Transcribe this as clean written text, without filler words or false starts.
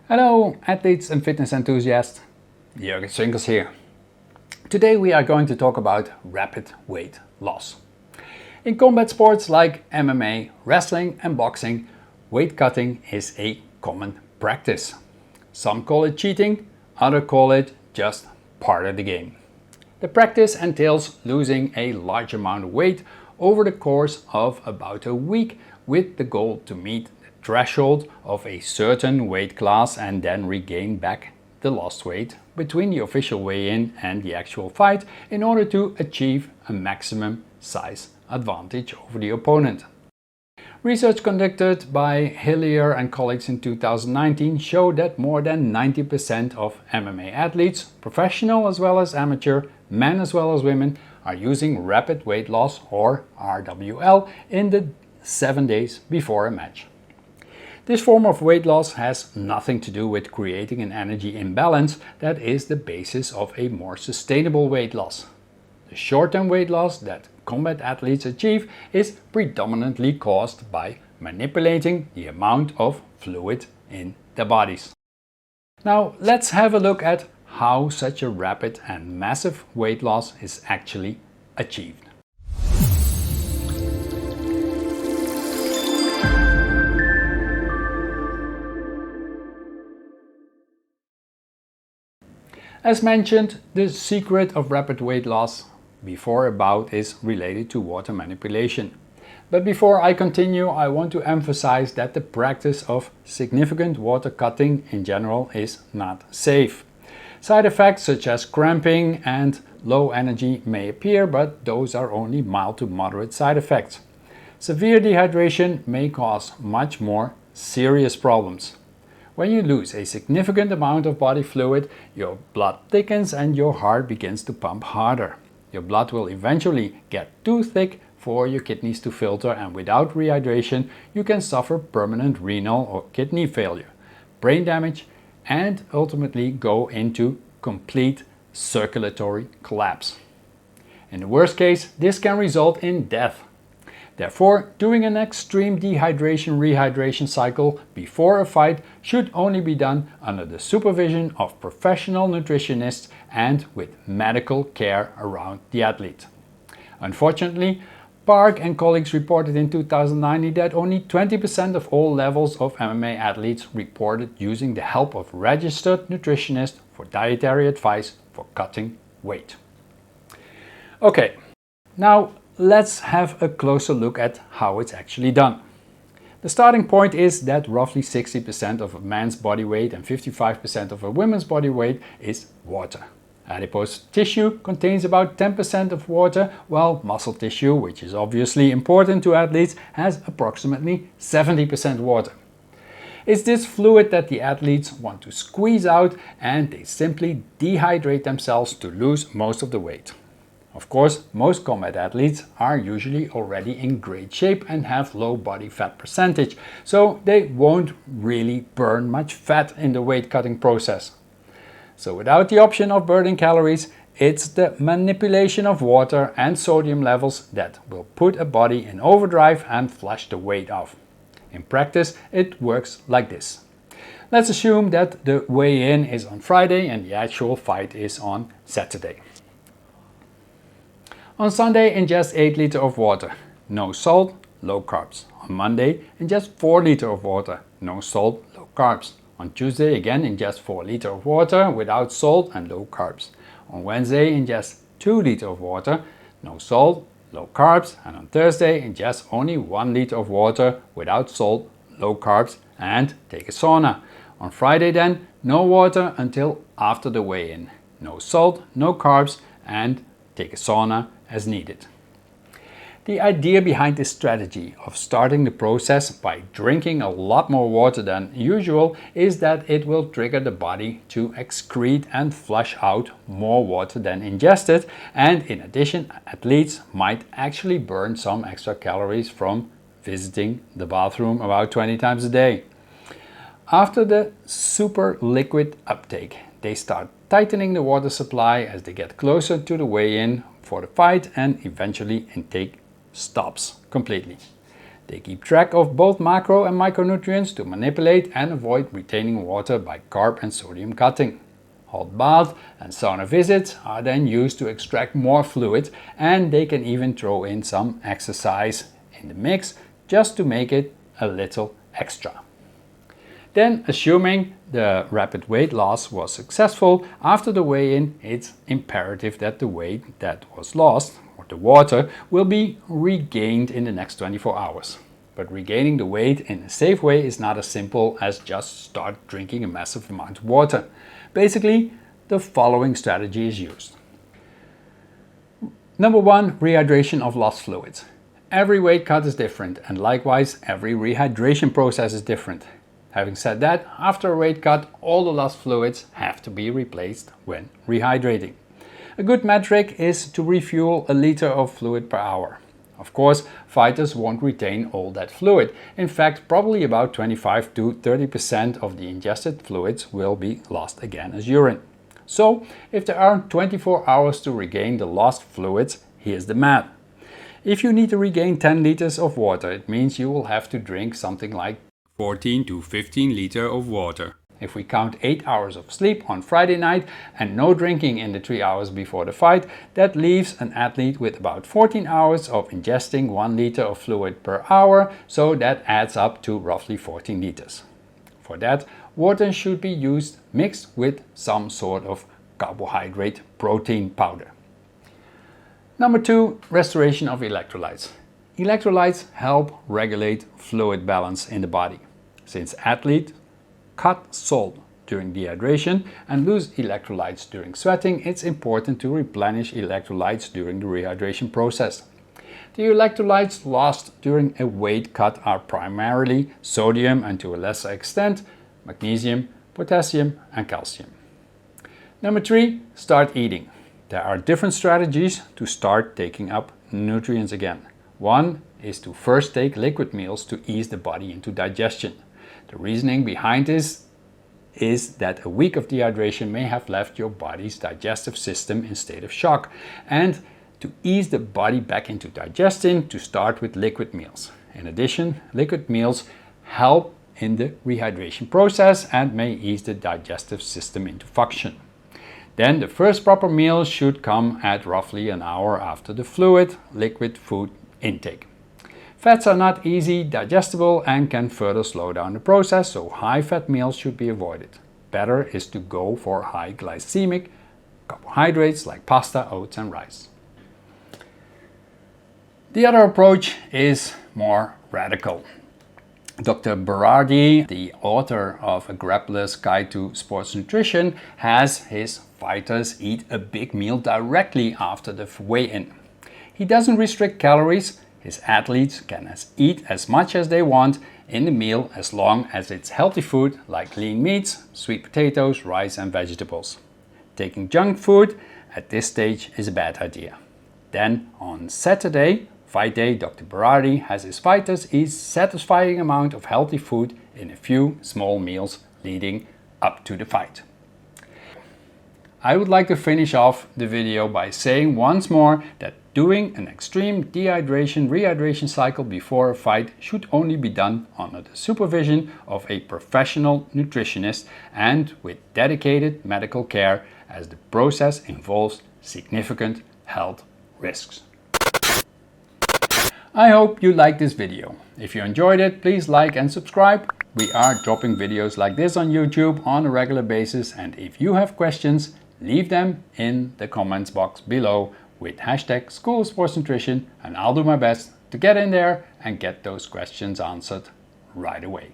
Hello athletes and fitness enthusiasts, Jurgen Swinkels here. Today we are going to talk about rapid weight loss. In combat sports like MMA, wrestling and boxing, weight cutting is a common practice. Some call it cheating, others call it just part of the game. The practice entails losing a large amount of weight over the course of about a week with the goal to meet the threshold of a certain weight class and then regain back the lost weight between the official weigh-in and the actual fight in order to achieve a maximum size advantage over the opponent. Research conducted by Hillier and colleagues in 2019 showed that more than 90% of MMA athletes, professional as well as amateur, men as well as women, are using rapid weight loss or RWL in the 7 days before a match. This form of weight loss has nothing to do with creating an energy imbalance that is the basis of a more sustainable weight loss. The short-term weight loss that combat athletes achieve is predominantly caused by manipulating the amount of fluid in their bodies. Now let's have a look at how such a rapid and massive weight loss is actually achieved. As mentioned, the secret of rapid weight loss before a bout is related to water manipulation. But before I continue, I want to emphasize that the practice of significant water cutting in general is not safe. Side effects such as cramping and low energy may appear, but those are only mild to moderate side effects. Severe dehydration may cause much more serious problems. When you lose a significant amount of body fluid, your blood thickens and your heart begins to pump harder. Your blood will eventually get too thick for your kidneys to filter, and without rehydration you can suffer permanent renal or kidney failure, brain damage, and ultimately go into complete circulatory collapse. In the worst case, this can result in death. Therefore, doing an extreme dehydration-rehydration cycle before a fight should only be done under the supervision of professional nutritionists and with medical care around the athlete. Unfortunately, Park and colleagues reported in 2019 that only 20% of all levels of MMA athletes reported using the help of registered nutritionists for dietary advice for cutting weight. Okay, now let's have a closer look at how it's actually done. The starting point is that roughly 60% of a man's body weight and 55% of a woman's body weight is water. Adipose tissue contains about 10% of water, while muscle tissue, which is obviously important to athletes, has approximately 70% water. It's this fluid that the athletes want to squeeze out, and they simply dehydrate themselves to lose most of the weight. Of course, most combat athletes are usually already in great shape and have low body fat percentage, so they won't really burn much fat in the weight cutting process. So without the option of burning calories, it's the manipulation of water and sodium levels that will put a body in overdrive and flush the weight off. In practice, it works like this. Let's assume that the weigh-in is on Friday and the actual fight is on Saturday. On Sunday, ingest 8 liters of water, no salt, low carbs. On Monday, ingest 4 liters of water, no salt, low carbs. On Tuesday, again ingest 4 liters of water without salt and low carbs. On Wednesday, ingest 2 liters of water, no salt, low carbs. And on Thursday, ingest only 1 liter of water without salt, low carbs, and take a sauna. On Friday then, no water until after the weigh-in. No salt, no carbs, and take a sauna as needed. The idea behind this strategy of starting the process by drinking a lot more water than usual is that it will trigger the body to excrete and flush out more water than ingested, and in addition, athletes might actually burn some extra calories from visiting the bathroom about 20 times a day. After the super liquid uptake, they start tightening the water supply as they get closer to the weigh-in for the fight, and eventually intake stops completely. They keep track of both macro and micronutrients to manipulate and avoid retaining water by carb and sodium cutting. Hot bath and sauna visits are then used to extract more fluid, and they can even throw in some exercise in the mix just to make it a little extra. Then, assuming the rapid weight loss was successful, after the weigh-in, it's imperative that the weight that was lost, or the water, will be regained in the next 24 hours. But regaining the weight in a safe way is not as simple as just start drinking a massive amount of water. Basically, the following strategy is used. Number 1, rehydration of lost fluids. Every weight cut is different, and likewise every rehydration process is different. Having said that, after a weight cut, all the lost fluids have to be replaced when rehydrating. A good metric is to refuel a liter of fluid per hour. Of course, fighters won't retain all that fluid. In fact, probably about 25 to 30% of the ingested fluids will be lost again as urine. So, if there are 24 hours to regain the lost fluids, here's the math. If you need to regain 10 liters of water, it means you will have to drink something like 14 to 15 liters of water. If we count 8 hours of sleep on Friday night and no drinking in the 3 hours before the fight, that leaves an athlete with about 14 hours of ingesting 1 liter of fluid per hour, so that adds up to roughly 14 liters. For that, water should be used mixed with some sort of carbohydrate protein powder. Number 2, restoration of electrolytes. Electrolytes help regulate fluid balance in the body. Since athletes cut salt during dehydration and lose electrolytes during sweating, it's important to replenish electrolytes during the rehydration process. The electrolytes lost during a weight cut are primarily sodium and, to a lesser extent, magnesium, potassium and calcium. Number 3, start eating. There are different strategies to start taking up nutrients again. One is to first take liquid meals to ease the body into digestion. The reasoning behind this is that a week of dehydration may have left your body's digestive system in state of shock, and to ease the body back into digestion, to start with liquid meals. In addition, liquid meals help in the rehydration process and may ease the digestive system into function. Then the first proper meal should come at roughly an hour after the fluid liquid food intake. Fats are not easy digestible and can further slow down the process, so high-fat meals should be avoided. Better is to go for high glycemic carbohydrates like pasta, oats and rice. The other approach is more radical. Dr. Berardi, the author of A Grappler's Guide to Sports Nutrition, has his fighters eat a big meal directly after the weigh-in. He doesn't restrict calories. His athletes can eat as much as they want in the meal as long as it's healthy food like lean meats, sweet potatoes, rice and vegetables. Taking junk food at this stage is a bad idea. Then on Saturday, fight day, Dr. Berardi has his fighters eat a satisfying amount of healthy food in a few small meals leading up to the fight. I would like to finish off the video by saying once more that doing an extreme dehydration-rehydration cycle before a fight should only be done under the supervision of a professional nutritionist and with dedicated medical care, as the process involves significant health risks. I hope you liked this video. If you enjoyed it, please like and subscribe. We are dropping videos like this on YouTube on a regular basis, and if you have questions, leave them in the comments box below with hashtag School of Sports Nutrition, and I'll do my best to get in there and get those questions answered right away.